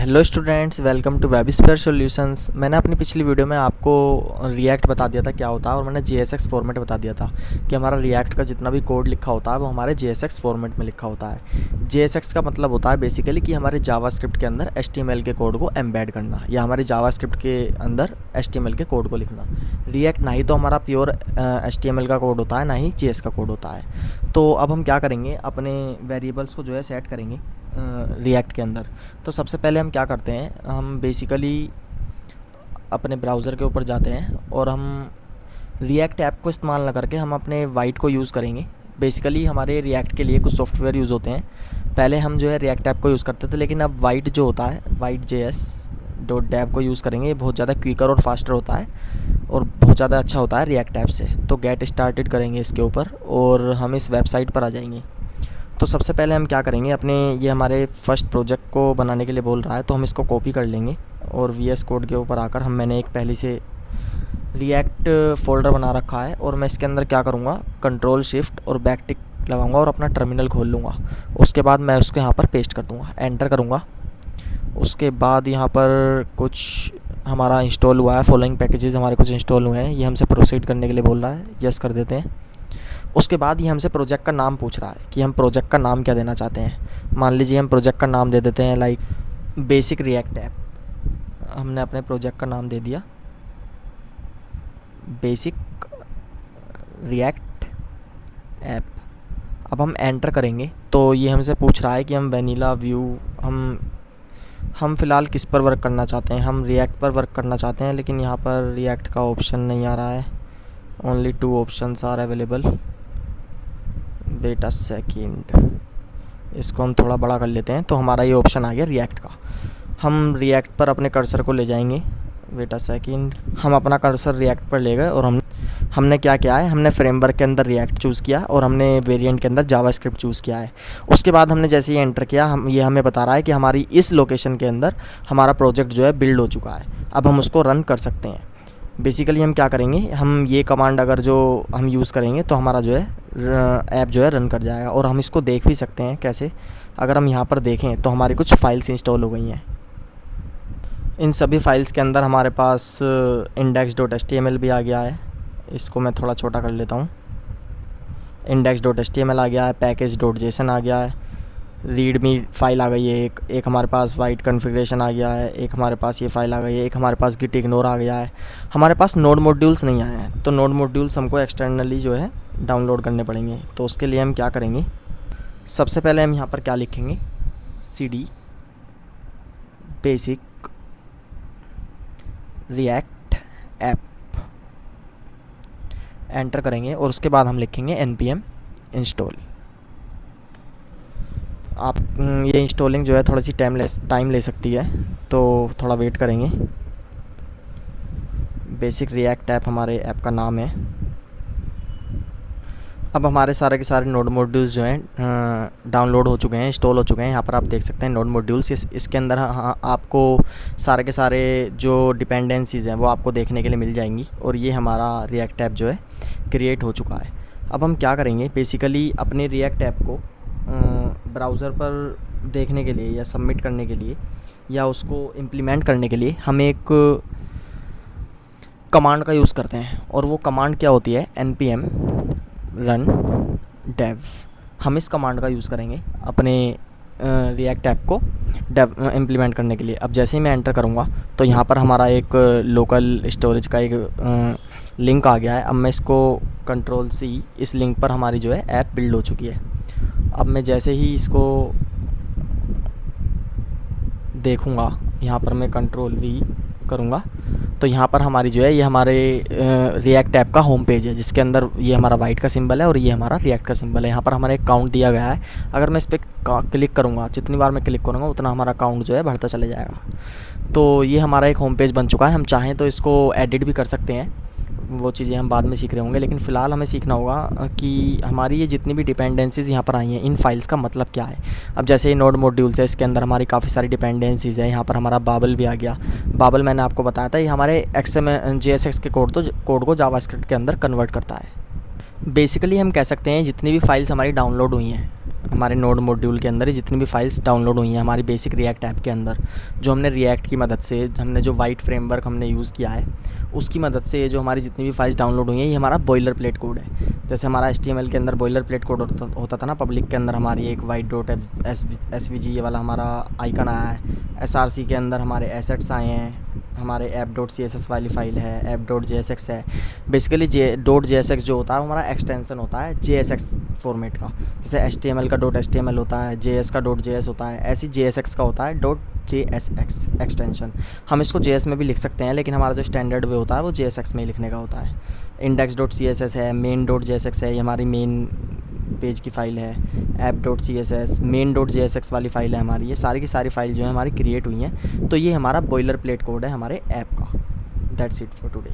Hello students, welcome to Websphere Solutions. मैंने अपनी पिछली वीडियो में आपको रिएक्ट बता दिया था क्या होता है, और मैंने JSX फॉर्मेट बता दिया था कि हमारा रिएक्ट का जितना भी कोड लिखा होता है वो हमारे JSX फॉर्मेट में लिखा होता है। JSX का मतलब होता है बेसिकली कि हमारे जावास्क्रिप्ट के अंदर HTML के कोड को एम्बेड करना, या हमारे जावास्क्रिप्ट के अंदर HTML के कोड को लिखना। रिएक्ट ना ही तो हमारा प्योर HTML का कोड होता है, ना ही JS का कोड होता है। तो अब हम क्या करेंगे, अपने वेरिएबल्स को जो है सेट करेंगे रिएक्ट के अंदर। तो सबसे पहले हम क्या करते हैं, हम बेसिकली अपने ब्राउज़र के ऊपर जाते हैं और हम रिएक्ट ऐप को इस्तेमाल ना करके हम अपने वाइट को यूज़ करेंगे। बेसिकली हमारे रिएक्ट के लिए कुछ सॉफ्टवेयर यूज़ होते हैं। पहले हम जो है रिएक्ट ऐप को यूज़ करते थे, लेकिन अब वाइट जो होता है, वाइट JS.dev को यूज़ करेंगे। ये बहुत ज़्यादा क्विकर और फास्टर होता है और बहुत ज़्यादा अच्छा होता है रिएक्ट ऐप से। तो गेट स्टार्टेड करेंगे इसके ऊपर और हम इस वेबसाइट पर आ जाएंगे। तो सबसे पहले हम क्या करेंगे, अपने ये हमारे फर्स्ट प्रोजेक्ट को बनाने के लिए बोल रहा है, तो हम इसको कॉपी कर लेंगे और VS कोड के ऊपर आकर मैंने एक पहले से रिएक्ट फ़ोल्डर बना रखा है, और मैं इसके अंदर क्या करूँगा, कंट्रोल शिफ्ट और बैक टिक लगाऊंगा और अपना टर्मिनल खोल लूँगा। उसके बाद मैं उसको यहाँ पर पेस्ट कर दूँगा, एंटर करूँगा। उसके बाद यहाँ पर कुछ हमारा इंस्टॉल हुआ है, फॉलोइंग पैकेजेस हमारे कुछ इंस्टॉल हुए हैं, ये हमसे प्रोसीड करने के लिए बोल रहा है, यस कर देते हैं। उसके बाद ये हमसे प्रोजेक्ट का नाम पूछ रहा है कि हम प्रोजेक्ट का नाम क्या देना चाहते हैं। मान लीजिए हम प्रोजेक्ट का नाम दे देते हैं लाइक बेसिक रिएक्ट ऐप। हमने अपने प्रोजेक्ट का नाम दे दिया बेसिक रिएक्ट ऐप। अब हम एंटर करेंगे तो ये हमसे पूछ रहा है कि हम वैनिला व्यू, हम फ़िलहाल किस पर वर्क करना चाहते हैं। हम रिएक्ट पर वर्क करना चाहते हैं, लेकिन यहाँ पर रिएक्ट का ऑप्शन नहीं आ रहा है। Only 2 options are available. Wait a second, इसको हम थोड़ा बड़ा कर लेते हैं। तो हमारा ये ऑप्शन आ गया रिएक्ट का। हम रिएक्ट पर अपने कर्सर को ले जाएंगे। वेट अ सेकेंड, हम अपना कर्सर रिएक्ट पर ले गए और हमने क्या किया है, हमने फ्रेमवर्क के अंदर रिएक्ट चूज़ किया और हमने वेरिएंट के अंदर जावास्क्रिप्ट चूज़ किया है। उसके बाद हमने जैसे ही एंटर किया, ये हमें बता रहा है कि हमारी इस लोकेशन के अंदर हमारा प्रोजेक्ट जो है बिल्ड हो चुका है। अब हम उसको रन कर सकते हैं। बेसिकली हम क्या करेंगे, हम ये कमांड अगर जो हम यूज़ करेंगे तो हमारा जो है ऐप जो है रन कर जाएगा। और हम इसको देख भी सकते हैं कैसे, अगर हम यहाँ पर देखें तो हमारी कुछ फाइल्स इंस्टॉल हो गई हैं। इन सभी फाइल्स के अंदर हमारे पास index.html भी आ गया है। इसको मैं थोड़ा छोटा कर लेता हूँ। index.html आ गया है, package.json आ गया है, रीडमी फाइल आ गई है, एक हमारे पास वाइट कॉन्फ़िगरेशन आ गया है, एक हमारे पास ये फाइल आ गई है, एक हमारे पास git ignore आ गया है। हमारे पास नोड मॉड्यूल्स नहीं आए हैं, तो नोड मॉड्यूल्स हमको एक्सटर्नली जो है डाउनलोड करने पड़ेंगे। तो उसके लिए हम क्या करेंगे, सबसे पहले हम यहाँ पर क्या लिखेंगे, cd basic react app, enter करेंगे और उसके बाद हम लिखेंगे npm इंस्टॉल। आप ये इंस्टॉलिंग जो है थोड़ी सी टाइम ले सकती है, तो थोड़ा वेट करेंगे। बेसिक रिएक्ट ऐप हमारे ऐप का नाम है। अब हमारे सारे के सारे नोड मॉड्यूल्स जो हैं डाउनलोड हो चुके हैं, इंस्टॉल हो चुके हैं। यहाँ पर आप देख सकते हैं नोड मॉड्यूल्स। इसके अंदर आपको सारे के सारे जो डिपेंडेंसीज़ हैं वो आपको देखने के लिए मिल जाएंगी। और ये हमारा रिएक्ट ऐप जो है क्रिएट हो चुका है। अब हम क्या करेंगे, बेसिकली अपने रिएक्ट ऐप को ब्राउज़र पर देखने के लिए या सबमिट करने के लिए या उसको इम्प्लीमेंट करने के लिए हम एक कमांड का यूज़ करते हैं। और वो कमांड क्या होती है, npm run dev। हम इस कमांड का यूज़ करेंगे अपने रिएक्ट ऐप को इम्प्लीमेंट करने के लिए। अब जैसे ही मैं एंटर करूँगा तो यहाँ पर हमारा एक लोकल स्टोरेज का एक लिंक आ गया है। अब मैं इसको Ctrl+C, इस लिंक पर हमारी जो है ऐप बिल्ड हो चुकी है। अब मैं जैसे ही इसको देखूँगा, यहाँ पर मैं Ctrl+V करूँगा तो यहाँ पर हमारी जो है ये हमारे रिएक्ट ऐप का होम पेज है, जिसके अंदर ये हमारा वाइट का सिंबल है और ये हमारा रिएक्ट का सिंबल है। यहाँ पर हमारा एक काउंट दिया गया है। अगर मैं इस पर क्लिक करूँगा, जितनी बार मैं क्लिक करूँगा उतना हमारा काउंट जो है बढ़ता चला जाएगा। तो ये हमारा एक होम पेज बन चुका है। हम चाहें तो इसको एडिट भी कर सकते हैं, वो चीज़ें हम बाद में सीख रहे होंगे, लेकिन फ़िलहाल हमें सीखना होगा कि हमारी ये जितनी भी डिपेंडेंसीज़ यहाँ पर आई हैं, इन फाइल्स का मतलब क्या है। अब जैसे ये नोड मॉड्यूल्स है, इसके अंदर हमारी काफ़ी सारी डिपेंडेंसीज़ है। यहाँ पर हमारा बाबल भी आ गया। बाबल मैंने आपको बताया था, ये हमारे JSX के कोड को जावास्क्रिप्ट के अंदर कन्वर्ट करता है। बेसिकली हम कह सकते हैं जितनी भी फाइल्स हमारी डाउनलोड हुई हैं हमारे नोड मॉड्यूल के अंदर ही जितनी भी फाइल्स डाउनलोड हुई हैं हमारी बेसिक रिएक्ट ऐप के अंदर, जो हमने रिएक्ट की मदद से, हमने जो वाइट फ्रेमवर्क हमने यूज़ किया है उसकी मदद से ये जो हमारी जितनी भी फाइल्स डाउनलोड हुई हैं ये हमारा बॉयलर प्लेट कोड है। जैसे हमारा HTML के अंदर बॉयलर प्लेट कोड होता था ना, पब्लिक के अंदर हमारी एक वाइट डॉट SVG ये वाला हमारा आइकन आया है। SRC के अंदर हमारे एसेट्स आए हैं, हमारे app.css वाली फ़ाइल है, app.jsx है। बेसिकली .jsx जो होता है वो हमारा एक्सटेंशन होता है JSX फॉर्मेट का। जैसे HTML का .html होता है, JS का .js होता है, ऐसी JSX का होता है .jsx एक्सटेंशन। हम इसको JS में भी लिख सकते हैं, लेकिन हमारा जो स्टैंडर्ड वे होता है वो JSX में ही लिखने का होता है। index.css है, main.jsx है, ये हमारी मेन पेज की फ़ाइल है। app.css, main.jsx वाली फ़ाइल है हमारी। ये सारी की सारी फ़ाइल जो है हमारी क्रिएट हुई हैं। तो ये हमारा बॉयलर प्लेट कोड है हमारे ऐप का। That's it for today.